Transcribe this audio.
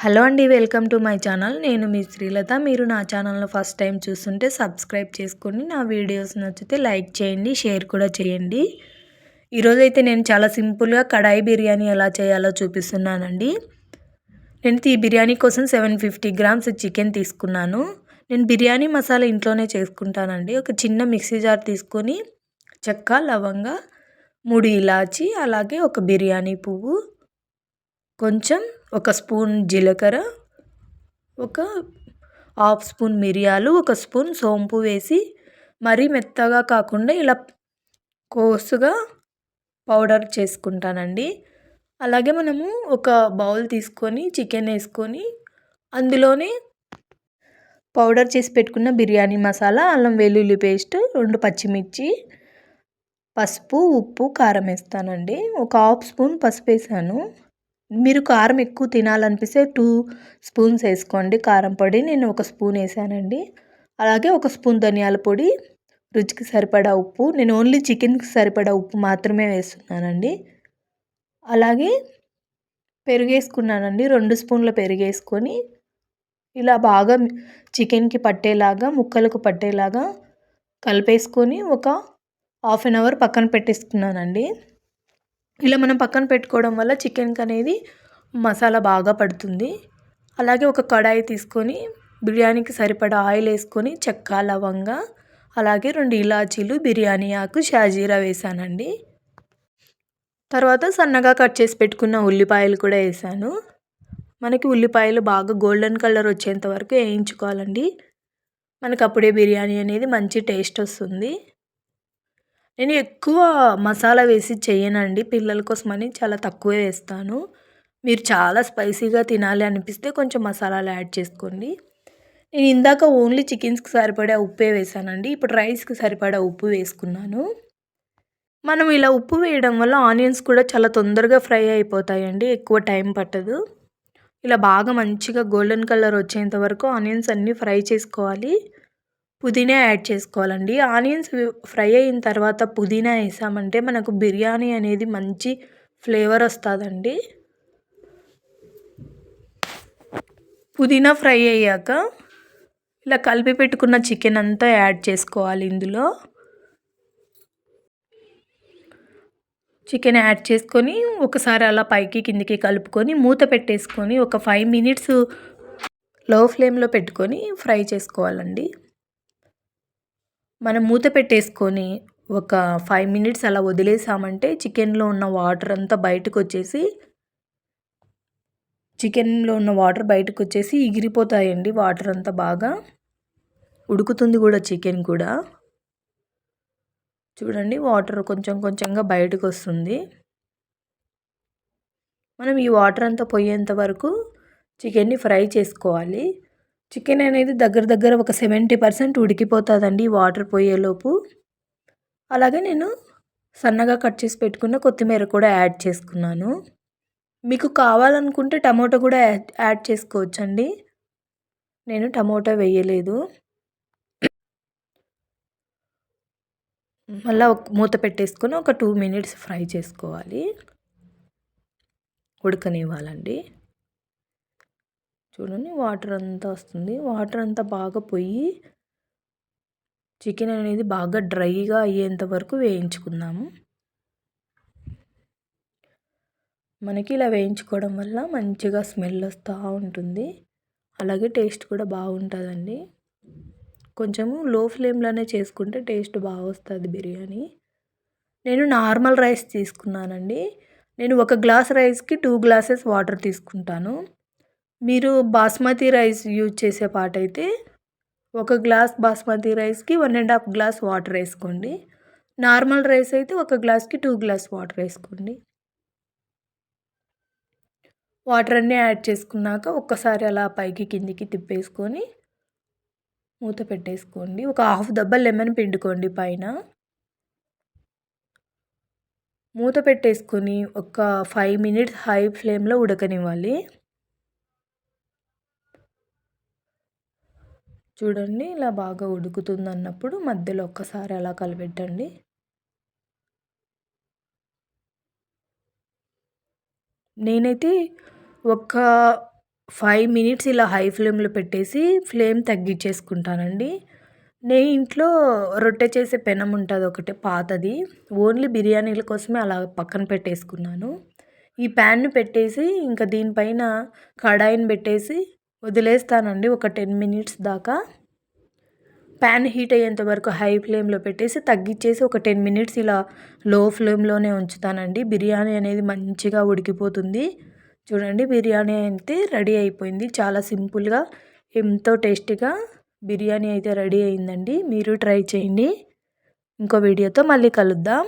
Hello అండి. Welcome to my channel. నేను మీ శ్రీలత. మీరు నా ఛానల్‌లో ఫస్ట్ టైం చూస్తుంటే సబ్స్క్రైబ్ చేసుకోండి. నా వీడియోస్ నచ్చితే లైక్ చేయండి, షేర్ కూడా చేయండి. ఈరోజైతే నేను చాలా సింపుల్‌గా కడాయి బిర్యానీ ఎలా చేయాలో చూపిస్తున్నానండి. నేను ఈ బిర్యానీ కోసం 750 గ్రామ్స్ చికెన్ తీసుకున్నాను. నేను బిర్యానీ మసాలా ఇంట్లోనే చేసుకుంటానండి. ఒక చిన్న మిక్సీ జార్ తీసుకొని చెక్క, లవంగ, 3 ఇలాచి, అలాగే ఒక బిర్యానీ పువ్వు, కొంచెం ఒక స్పూన్ జీలకర్ర, ఒక హాఫ్ స్పూన్ మిరియాలు, ఒక స్పూన్ సోంపు వేసి మరీ మెత్తగా కాకుండా ఇలా కోసుగా పౌడర్ చేసుకుంటానండి. అలాగే మనము ఒక బౌల్ తీసుకొని చికెన్ వేసుకొని అందులోనే పౌడర్ చేసి పెట్టుకున్న బిర్యానీ మసాలా, అల్లం వెల్లుల్లి పేస్ట్, 2 పచ్చిమిర్చి, పసుపు, ఉప్పు, కారం వేస్తానండి. ఒక హాఫ్ స్పూన్ పసుపు వేసాను. మీరు కారం ఎక్కువ తినాలనిపిస్తే 2 స్పూన్స్ వేసుకోండి కారం పొడి. నేను ఒక స్పూన్ వేసానండి. అలాగే ఒక స్పూన్ ధనియాల పొడి, రుచికి సరిపడా ఉప్పు. నేను ఓన్లీ చికెన్కి సరిపడా ఉప్పు మాత్రమే వేస్తున్నానండి. అలాగే పెరుగేసుకున్నానండి. 2 స్పూన్ల పెరుగేసుకొని ఇలా బాగా చికెన్కి పట్టేలాగా, ముక్కలకు పట్టేలాగా కలిపేసుకొని ఒక హాఫ్ అన్ అవర్ పక్కన పెట్టేసుకున్నానండి. ఇలా మనం పక్కన పెట్టుకోవడం వల్ల చికెన్కి అనేది మసాలా బాగా పడుతుంది. అలాగే ఒక కడాయి తీసుకొని బిర్యానీకి సరిపడా ఆయిల్ వేసుకొని చెక్క, లవంగ, అలాగే 2 ఇలాచీలు, బిర్యానీ ఆకు, షాజీరా వేసానండి. తర్వాత సన్నగా కట్ చేసి పెట్టుకున్న ఉల్లిపాయలు కూడా వేసాను. మనకి ఉల్లిపాయలు బాగా గోల్డెన్ కలర్ వచ్చేంత వరకు వేయించుకోవాలండి. మనకు అప్పుడే బిర్యానీ అనేది మంచి టేస్ట్ వస్తుంది. నేను ఎక్కువ మసాలా వేసి చేయనండి. పిల్లల కోసమని చాలా తక్కువే వేస్తాను. మీరు చాలా స్పైసీగా తినాలి అనిపిస్తే కొంచెం మసాలాలు యాడ్ చేసుకోండి. నేను ఇందాక ఓన్లీ చికెన్స్కి సరిపడా ఉప్పే వేసానండి. ఇప్పుడు రైస్కి సరిపడా ఉప్పు వేసుకున్నాను. మనం ఇలా ఉప్పు వేయడం వల్ల ఆనియన్స్ కూడా చాలా తొందరగా ఫ్రై అయిపోతాయండి. ఎక్కువ టైం పట్టదు. ఇలా బాగా మంచిగా గోల్డెన్ కలర్ వచ్చేంత వరకు ఆనియన్స్ అన్నీ ఫ్రై చేసుకోవాలి. పుదీనా యాడ్ చేసుకోవాలండి. ఆనియన్స్ ఫ్రై అయిన తర్వాత పుదీనా వేసామంటే మనకు బిర్యానీ అనేది మంచి ఫ్లేవర్ వస్తుందండి. పుదీనా ఫ్రై అయ్యాక ఇలా కలిపి పెట్టుకున్న చికెన్ అంతా యాడ్ చేసుకోవాలి. ఇందులో చికెన్ యాడ్ చేసుకొని ఒకసారి అలా పైకి కిందికి కలుపుకొని మూత పెట్టేసుకొని ఒక 5 మినిట్స్ లో ఫ్లేమ్లో పెట్టుకొని ఫ్రై చేసుకోవాలండి. మనం మూత పెట్టేసుకొని ఒక 5 మినిట్స్ అలా వదిలేసామంటే చికెన్లో ఉన్న వాటర్ అంతా బయటకు వచ్చేసి ఎగిరిపోతాయండి. వాటర్ అంతా బాగా ఉడుకుతుంది కూడా చికెన్ కూడా. చూడండి వాటర్ కొంచెం కొంచెంగా బయటకు వస్తుంది. మనం ఈ వాటర్ అంతా పోయేంత వరకు చికెన్ని ఫ్రై చేసుకోవాలి. చికెన్ అనేది దగ్గర ఒక 70% ఉడికిపోతుందండి వాటర్ పోయేలోపు. అలాగే నేను సన్నగా కట్ చేసి పెట్టుకున్న కొత్తిమీర కూడా యాడ్ చేసుకున్నాను. మీకు కావాలనుకుంటే టమాటో కూడా యాడ్ చేసుకోవచ్చండి. నేను టమాటో వేయలేదు. మళ్ళీ మూత పెట్టేసుకొని ఒక 2 మినిట్స్ ఫ్రై చేసుకోవాలి, ఉడకనివ్వాలండి. చూడండి వాటర్ అంతా వస్తుంది. వాటర్ అంతా బాగా పోయి చికెన్ అనేది బాగా డ్రైగా అయ్యేంత వరకు వేయించుకుందాము. మనకి ఇలా వేయించుకోవడం వల్ల మంచిగా స్మెల్ వస్తూ ఉంటుంది. అలాగే టేస్ట్ కూడా బాగుంటుందండి. కొంచెము లో ఫ్లేమ్లోనే చేసుకుంటే టేస్ట్ బాగా వస్తుంది బిర్యానీ. నేను నార్మల్ రైస్ తీసుకున్నానండి. నేను ఒక గ్లాస్ రైస్కి 2 గ్లాసెస్ వాటర్ తీసుకుంటాను. మీరు బాస్మతి రైస్ యూజ్ చేసే పాటైతే ఒక గ్లాస్ బాస్మతి రైస్కి 1.5 గ్లాస్ వాటర్ వేసుకోండి. నార్మల్ రైస్ అయితే ఒక గ్లాస్కి 2 గ్లాస్ వాటర్ వేసుకోండి. వాటర్ అన్నీ యాడ్ చేసుకున్నాక ఒక్కసారి అలా పైకి కిందికి తిప్పేసుకొని మూత పెట్టేసుకోండి. ఒక హాఫ్ దెబ్బ లెమన్ పిండుకోండి పైన. మూత పెట్టేసుకొని ఒక 5 మినిట్స్ హై ఫ్లేమ్లో ఉడకనివ్వాలి. చూడండి ఇలా బాగా ఉడుకుతుంది అన్నప్పుడు మధ్యలో ఒక్కసారి అలా కలపెట్టండి. నేనైతే ఒక 5 మినిట్స్ ఇలా హై ఫ్లేమ్లో పెట్టేసి ఫ్లేమ్ తగ్గించేసుకుంటానండి. నేను ఇంట్లో రొట్టె చేసే పెనం ఉంటుంది ఒకటి పాతది, ఓన్లీ బిర్యానీల కోసమే అలా పక్కన పెట్టేసుకున్నాను. ఈ ప్యాన్ను పెట్టేసి ఇంకా దీనిపైన కడాయిని పెట్టేసి వదిలేస్తానండి ఒక 10 మినిట్స్ దాకా. ప్యాన్ హీట్ అయ్యేంత వరకు హై ఫ్లేమ్లో పెట్టేసి తగ్గించేసి ఒక 10 మినిట్స్ ఇలా లో ఫ్లేమ్లోనే ఉంచుతానండి. బిర్యానీ అనేది మంచిగా ఉడికిపోతుంది. చూడండి, బిర్యానీ అయితే రెడీ అయిపోయింది. చాలా సింపుల్గా ఎంతో టేస్టీగా బిర్యానీ అయితే రెడీ అయిందండి. మీరు ట్రై చేయండి. ఇంకో వీడియోతో మళ్ళీ కలుద్దాం.